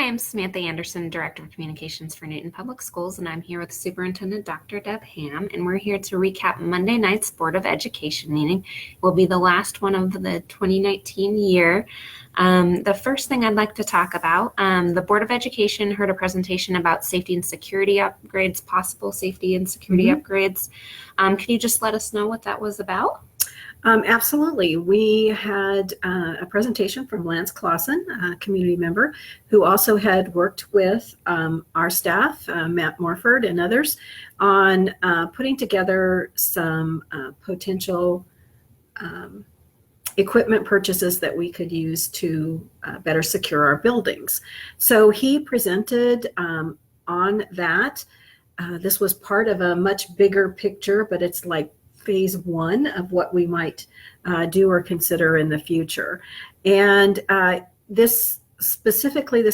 I'm Samantha Anderson, Director of Communications for Newton Public Schools, and I'm here with Superintendent Dr. Deb Ham, and we're here to recap Monday night's Board of Education meeting. It will be the last one of the 2019 year. The first thing I'd like to talk about, the Board of Education heard a presentation about safety and security upgrades, possible safety and security upgrades. Can you just let us know what that was about? Absolutely. We had a presentation from Lance Clausen, a community member, who also had worked with our staff, Matt Morford and others, on putting together some potential equipment purchases that we could use to better secure our buildings. So he presented on that. This was part of a much bigger picture, but it's like phase one of what we might do or consider in the future. And this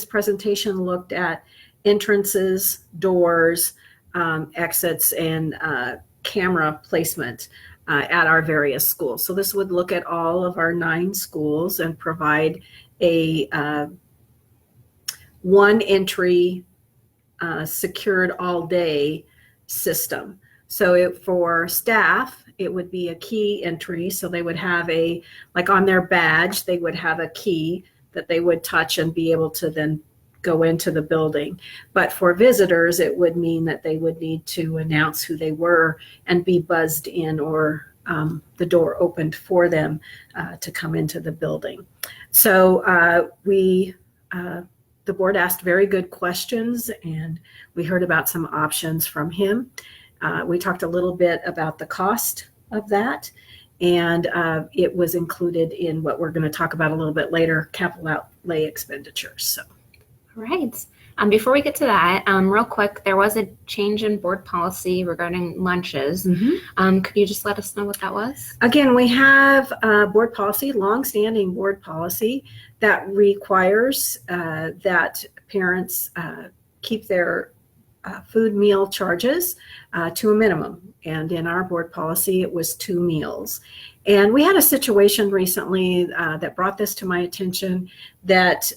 presentation looked at entrances, doors, exits, and camera placement at our various schools. So this would look at all of our 9 schools and provide a one entry secured all day system. So for staff, it would be a key entry. So they would have like on their badge, they would have a key that they would touch and be able to then go into the building. But for visitors, it would mean that they would need to announce who they were and be buzzed in, or the door opened for them to come into the building. So the board asked very good questions, and we heard about some options from him. We talked a little bit about the cost of that, and it was included in what we're going to talk about a little bit later, capital outlay expenditures. So, all right. Before we get to that, real quick, there was a change in board policy regarding lunches. Could you just let us know what that was? Again, we have a board policy, longstanding board policy, that requires that parents keep their food meal charges to a minimum. And in our board policy, it was 2 meals. And we had a situation recently that brought this to my attention that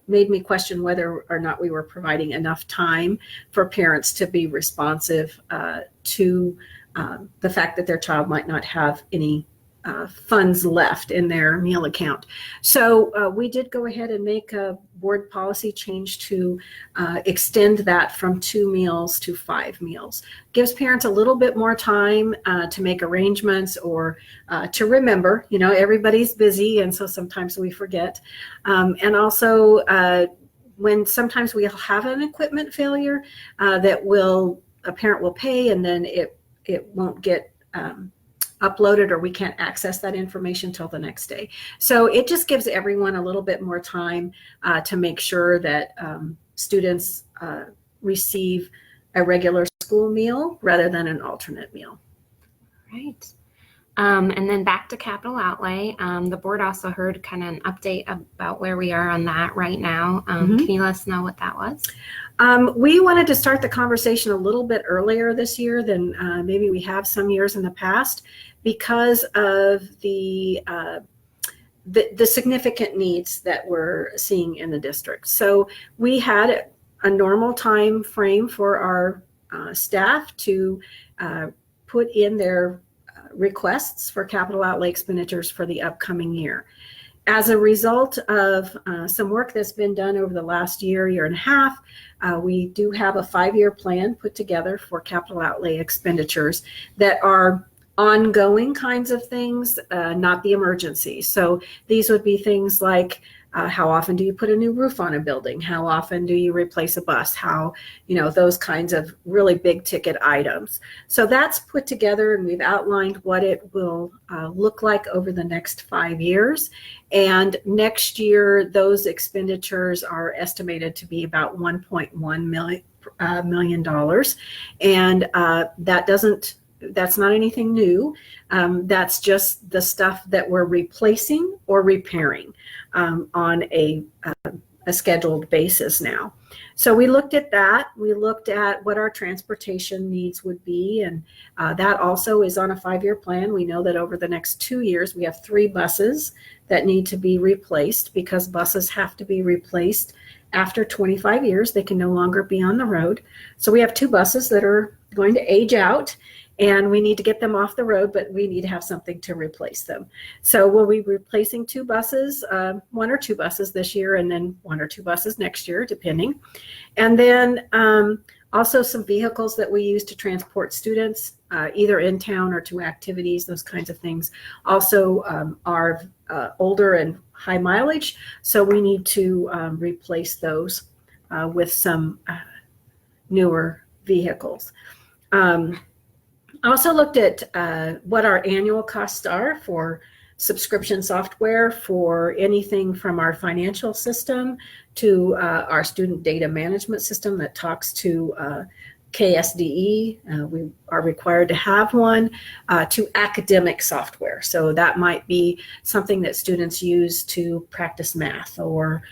made me question whether or not we were providing enough time for parents to be responsive to the fact that their child might not have any funds left in their meal account. So we did go ahead and make a board policy change to extend that from 2 meals to 5 meals. Gives parents a little bit more time to make arrangements or to remember. You know, everybody's busy, and so sometimes we forget. And also when sometimes we have an equipment failure that a parent will pay, and then it won't get uploaded, or we can't access that information till the next day. So it just gives everyone a little bit more time to make sure that students receive a regular school meal rather than an alternate meal. Right. And then back to capital outlay. The board also heard kind of an update about where we are on that right now. Can you let us know what that was? We wanted to start the conversation a little bit earlier this year than maybe we have some years in the past, because of the significant needs that we're seeing in the district. So we had a normal time frame for our staff to put in their requests for capital outlay expenditures for the upcoming year. As a result of some work that's been done over the last year and a half, we do have a 5-year plan put together for capital outlay expenditures that are ongoing kinds of things, not the emergency. So these would be things like how often do you put a new roof on a building? How often do you replace a bus? Those kinds of really big ticket items. So that's put together, and we've outlined what it will look like over the next 5 years. And next year, those expenditures are estimated to be about $1.1 million. And that's not anything new. That's just the stuff that we're replacing or repairing on a scheduled basis now. So we looked at that. We looked at what our transportation needs would be, and that also is on a 5-year plan. We know that over the next 2 years, we have 3 buses that need to be replaced, because buses have to be replaced after 25 years, they can no longer be on the road. So we have 2 buses that are going to age out, and we need to get them off the road, but we need to have something to replace them. So we'll be replacing 2 buses, 1 or 2 buses this year, and then 1 or 2 buses next year, depending. And then also some vehicles that we use to transport students, either in town or to activities, those kinds of things. Also are older and high mileage, so we need to replace those with some newer vehicles. Also looked at what our annual costs are for subscription software for anything from our financial system to our student data management system that talks to KSDE. We are required to have one, to academic software. So that might be something that students use to practice math or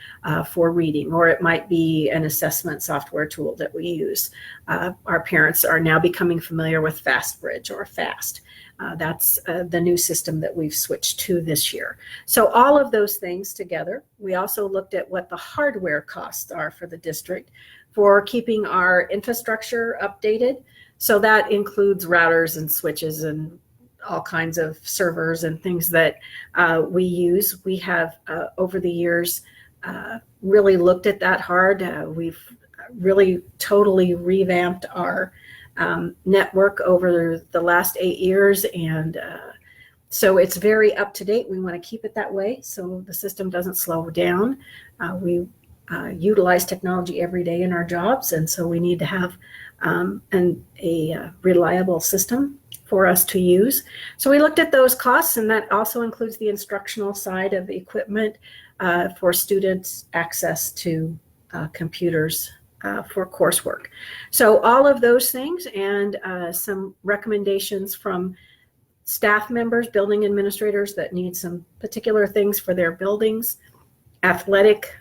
for reading, or it might be an assessment software tool that we use. Our parents are now becoming familiar with FastBridge or FAST. That's the new system that we've switched to this year. So all of those things together. We also looked at what the hardware costs are for the district for keeping our infrastructure updated. So that includes routers and switches and all kinds of servers and things that we use. We have over the years really looked at that hard. We've really totally revamped our network over the last 8 years, and so it's very up to date. We want to keep it that way so the system doesn't slow down. We utilize technology every day in our jobs, and so we need to have a reliable system for us to use. So we looked at those costs, and that also includes the instructional side of the equipment for students' access to computers for coursework. So all of those things and some recommendations from staff members, building administrators that need some particular things for their buildings, athletic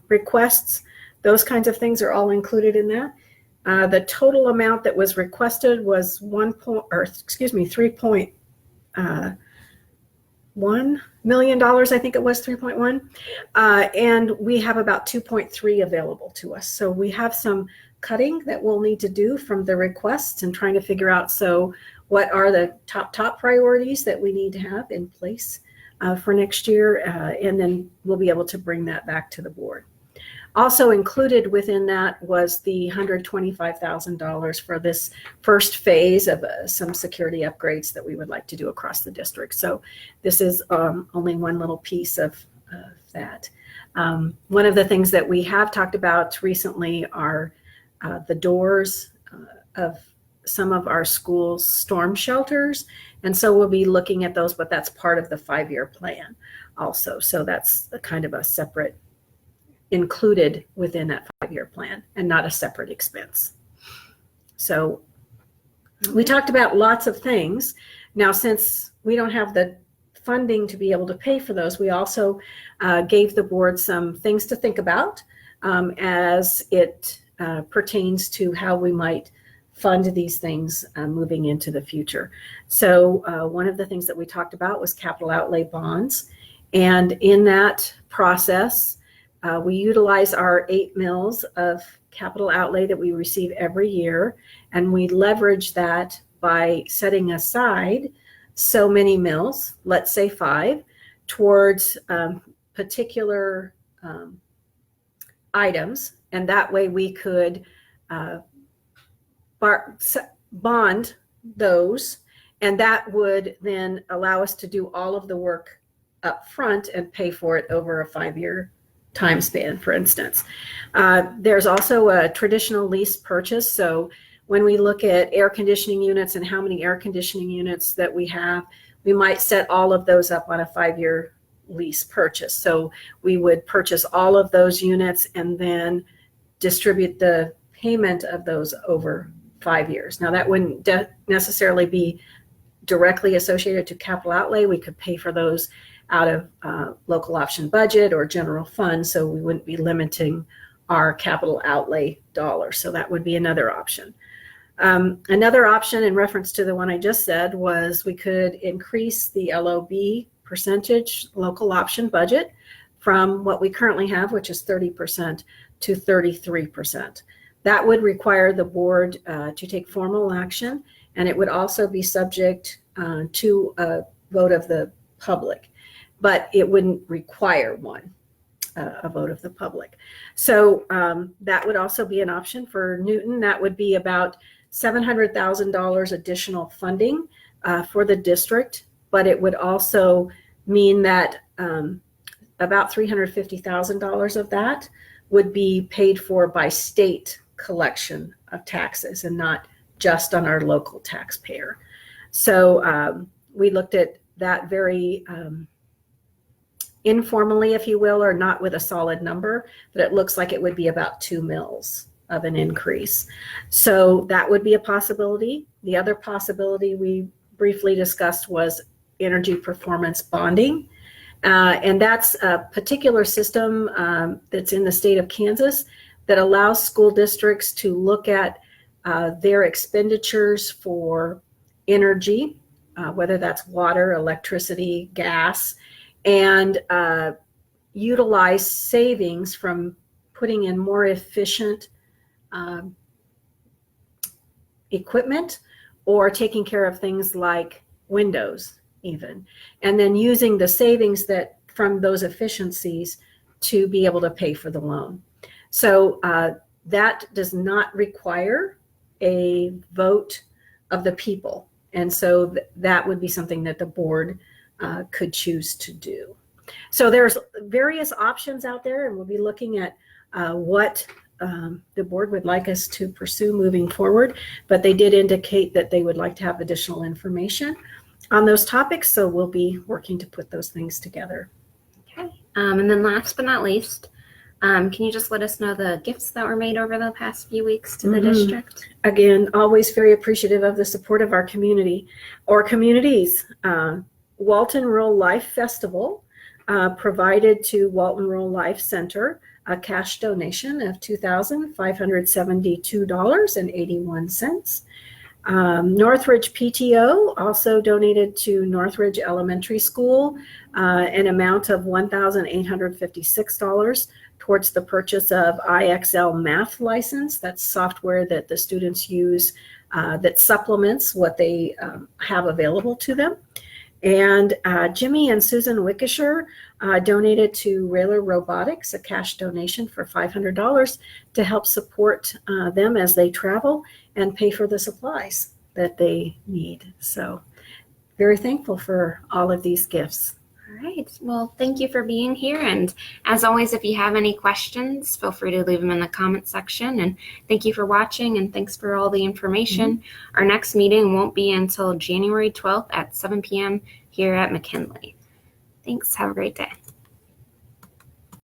requests, those kinds of things are all included in that. The total amount that was requested was $3.1 million, I think it was 3.1, and we have about 2.3 available to us. So we have some cutting that we'll need to do from the requests and trying to figure out, so what are the top priorities that we need to have in place for next year, and then we'll be able to bring that back to the board. Also included within that was the $125,000 for this first phase of some security upgrades that we would like to do across the district. So this is only one little piece of that. One of the things that we have talked about recently are the doors of some of our schools' storm shelters. And so we'll be looking at those, but that's part of the 5-year plan also. So that's a kind of a separate, included within that 5-year plan and not a separate expense. So we talked about lots of things. Now, since we don't have the funding to be able to pay for those, we also gave the board some things to think about as it pertains to how we might fund these things moving into the future. So one of the things that we talked about was capital outlay bonds. And in that process, we utilize our 8 mills of capital outlay that we receive every year, and we leverage that by setting aside so many mills, let's say 5, towards particular items, and that way we could bond those, and that would then allow us to do all of the work up front and pay for it over a 5-year time span, for instance. There's also a traditional lease purchase. So when we look at air conditioning units and how many air conditioning units that we have, we might set all of those up on a 5-year lease purchase. So we would purchase all of those units and then distribute the payment of those over 5 years. Now that wouldn't necessarily be directly associated to capital outlay. We could pay for those out of local option budget or general fund, so we wouldn't be limiting our capital outlay dollars. So that would be another option. Another option in reference to the one I just said was we could increase the LOB percentage local option budget from what we currently have, which is 30%, to 33%. That would require the board to take formal action, and it would also be subject to a vote of the public, but it wouldn't require a vote of the public. So that would also be an option for Newton. That would be about $700,000 additional funding for the district, but it would also mean that about $350,000 of that would be paid for by state collection of taxes and not just on our local taxpayer. So we looked at that very informally, if you will, or not with a solid number, but it looks like it would be about 2 mils of an increase. So that would be a possibility. The other possibility we briefly discussed was energy performance bonding. And that's a particular system that's in the state of Kansas that allows school districts to look at their expenditures for energy, whether that's water, electricity, gas, and utilize savings from putting in more efficient equipment or taking care of things like windows even, and then using the savings that from those efficiencies to be able to pay for the loan. So that does not require a vote of the people. And so that would be something that the board could choose to do. So there's various options out there, and we'll be looking at what the board would like us to pursue moving forward, but they did indicate that they would like to have additional information on those topics, so we'll be working to put those things together. Okay. And then last but not least, can you just let us know the gifts that were made over the past few weeks to the district? Again, always very appreciative of the support of our community or communities. Walton Rural Life Festival provided to Walton Rural Life Center a cash donation of $2,572.81. Northridge PTO also donated to Northridge Elementary School an amount of $1,856 towards the purchase of IXL math license. That's software that the students use that supplements what they have available to them. And Jimmy and Susan Wickisher donated to Railer Robotics a cash donation for $500 to help support them as they travel and pay for the supplies that they need. So very thankful for all of these gifts. All right. Well, thank you for being here. And as always, if you have any questions, feel free to leave them in the comment section. And thank you for watching, and thanks for all the information. Our next meeting won't be until January 12th at 7 p.m. here at McKinley. Thanks. Have a great day.